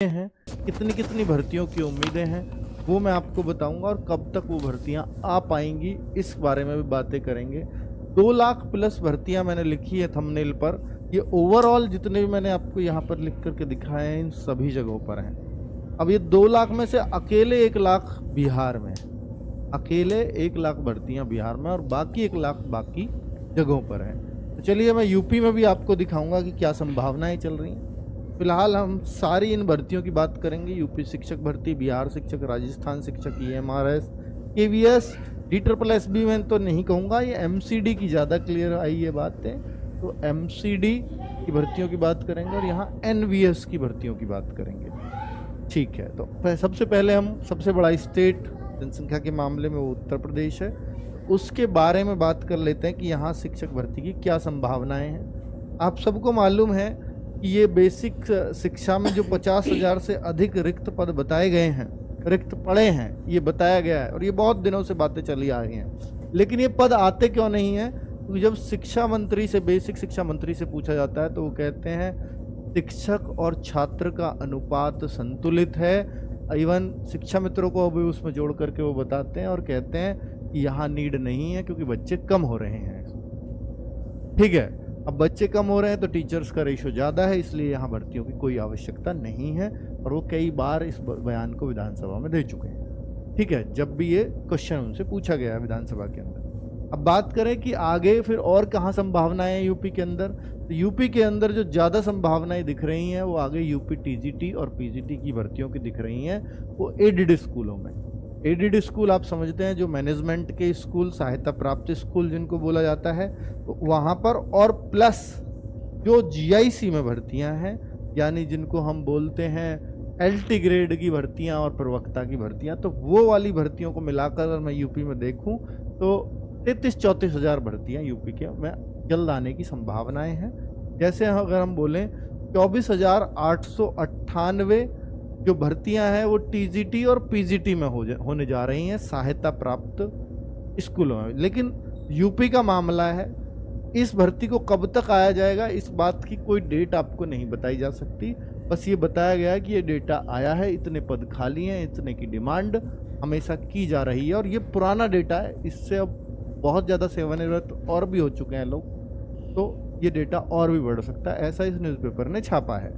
हैं, कितनी कितनी भर्तियों की उम्मीदें हैं, वो मैं आपको बताऊंगा और कब तक वो भर्तियां आ पाएंगी इस बारे में भी बातें करेंगे। 2 लाख प्लस भर्तियां मैंने लिखी है थंबनेल पर। ये ओवरऑल जितने भी मैंने आपको यहाँ पर लिख करके दिखाए हैं इन सभी जगहों पर हैं। अब ये 2 लाख में से अकेले 1 लाख बिहार में, अकेले 1 लाख भर्तियां बिहार में और बाकी 1 लाख बाकी जगहों पर हैं। तो चलिए मैं यूपी में भी आपको दिखाऊंगा कि क्या संभावनाएं चल रही हैं। फिलहाल हम सारी इन भर्तियों की बात करेंगे। यूपी शिक्षक भर्ती, बिहार शिक्षक, राजस्थान शिक्षक, EMRS, KVS, DSSB में तो नहीं कहूँगा, ये MCD की ज़्यादा क्लियर आई ये बातें। तो MCD की भर्तियों की बात करेंगे और यहाँ NVS की भर्तियों की बात करेंगे। ठीक है, तो सबसे पहले हम सबसे बड़ा स्टेट जनसंख्या के मामले में वो उत्तर प्रदेश है, उसके बारे में बात कर लेते हैं कि यहाँ शिक्षक भर्ती की क्या संभावनाएं हैं। आप सबको मालूम है कि ये बेसिक शिक्षा में जो 50,000 से अधिक रिक्त पद बताए गए हैं, रिक्त पड़े हैं, ये बताया गया है और ये बहुत दिनों से बातें चली आ रही हैं। लेकिन ये पद आते क्यों नहीं हैं? क्योंकि जब शिक्षा मंत्री से, बेसिक शिक्षा मंत्री से पूछा जाता है तो वो कहते हैं शिक्षक और छात्र का अनुपात संतुलित है। इवन शिक्षा मित्रों को अभी उसमें जोड़ करके वो बताते हैं और कहते हैं कि यहाँ नीड नहीं है क्योंकि बच्चे कम हो रहे हैं। ठीक है, अब बच्चे कम हो रहे हैं तो टीचर्स का रेशो ज़्यादा है, इसलिए यहाँ भर्तियों की कोई आवश्यकता नहीं है और वो कई बार इस बयान को विधानसभा में दे चुके हैं। ठीक है, जब भी ये क्वेश्चन उनसे पूछा गया है विधानसभा के अंदर। अब बात करें कि आगे फिर और कहाँ संभावनाएं हैं यूपी के अंदर, तो यूपी के अंदर जो ज़्यादा संभावनाएं दिख रही हैं वो आगे यूपी TGT और PGT की भर्तियों की दिख रही हैं, वो एडेड स्कूलों में। एडेड स्कूल आप समझते हैं, जो मैनेजमेंट के स्कूल, सहायता प्राप्त स्कूल जिनको बोला जाता है, तो वहाँ पर, और प्लस जो GIC में भर्तियाँ हैं, यानी जिनको हम बोलते हैं LT ग्रेड की भर्तियाँ और प्रवक्ता की भर्तियाँ, तो वो वाली भर्तियों को मिलाकर मैं यूपी में देखूँ तो 33-34 हज़ार भर्तियाँ यूपी के में जल्द आने की संभावनाएं हैं। जैसे अगर हम बोलें 24,898 जो भर्तियां हैं वो TGT और PGT में होने जा रही हैं, सहायता प्राप्त स्कूलों में। लेकिन यूपी का मामला है, इस भर्ती को कब तक आया जाएगा इस बात की कोई डेट आपको नहीं बताई जा सकती। बस ये बताया गया है कि ये डेटा आया है, इतने पद खाली हैं, इतने की डिमांड हमेशा की जा रही है और ये पुराना डेटा है, इससे अब बहुत ज़्यादा सेवानिवृत्त और भी हो चुके हैं लोग, तो ये डेटा और भी बढ़ सकता है, ऐसा इस न्यूज़पेपर ने छापा है।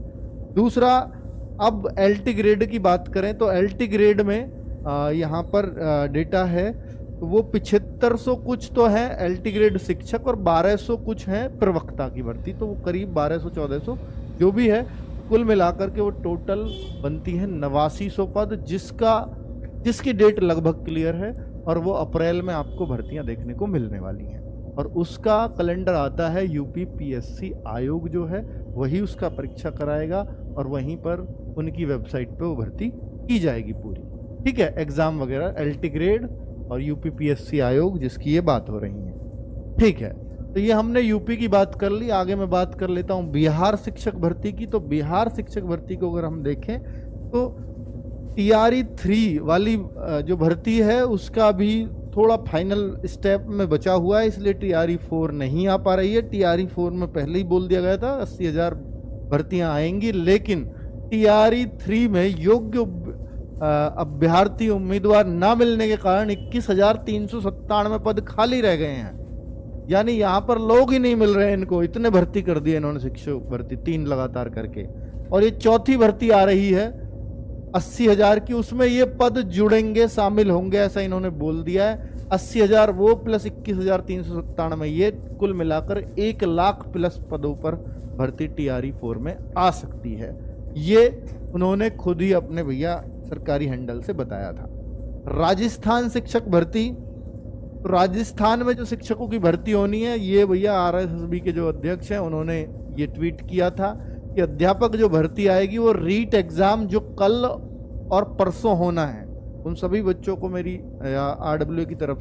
दूसरा, अब LT ग्रेड की बात करें तो LT ग्रेड में यहाँ पर डेटा है, तो वो 7500 कुछ तो है LT ग्रेड शिक्षक और 1200 कुछ है प्रवक्ता की भर्ती, तो वो करीब 1200-1400 जो भी है, कुल मिलाकर के वो टोटल बनती है 8900 पद, जिसकी डेट लगभग क्लियर है और वो अप्रैल में आपको भर्तियां देखने को मिलने वाली हैं। और उसका कैलेंडर आता है UP PSC आयोग जो है वही उसका परीक्षा कराएगा और वहीं पर उनकी वेबसाइट पे वो भर्ती की जाएगी पूरी। ठीक है, एग्ज़ाम वगैरह LT ग्रेड और UP PSC आयोग जिसकी ये बात हो रही है। ठीक है, तो ये हमने यूपी की बात कर ली। आगे मैं बात कर लेता हूँ बिहार शिक्षक भर्ती की। तो बिहार शिक्षक भर्ती को अगर हम देखें तो TRE 3 वाली जो भर्ती है उसका भी थोड़ा फाइनल स्टेप में बचा हुआ है, इसलिए TRE 4 नहीं आ पा रही है। TRE 4 में पहले ही बोल दिया गया था 80,000 भर्तियां आएंगी, लेकिन TRE 3 में योग्य अभ्यर्थी उम्मीदवार ना मिलने के कारण 21,397 पद खाली रह गए हैं। यानी यहाँ पर लोग ही नहीं मिल रहे हैं इनको, इतने भर्ती कर दिए इन्होंने शिक्षक भर्ती 3 लगातार करके। और ये चौथी भर्ती आ रही है 80,000 की, उसमें ये पद जुड़ेंगे, शामिल होंगे, ऐसा इन्होंने बोल दिया है। 80,000 वो प्लस 21,397 ये कुल मिलाकर 1 लाख प्लस पदों पर भर्ती TRE 4 में आ सकती है। ये उन्होंने खुद ही अपने भैया सरकारी हैंडल से बताया था। राजस्थान शिक्षक भर्ती, तो राजस्थान में जो शिक्षकों की भर्ती होनी है, ये भैया RSSB के जो अध्यक्ष हैं उन्होंने ये ट्वीट किया था कि अध्यापक जो भर्ती आएगी वो रीट एग्जाम जो कल और परसों होना है, उन सभी बच्चों को मेरी RWA की तरफ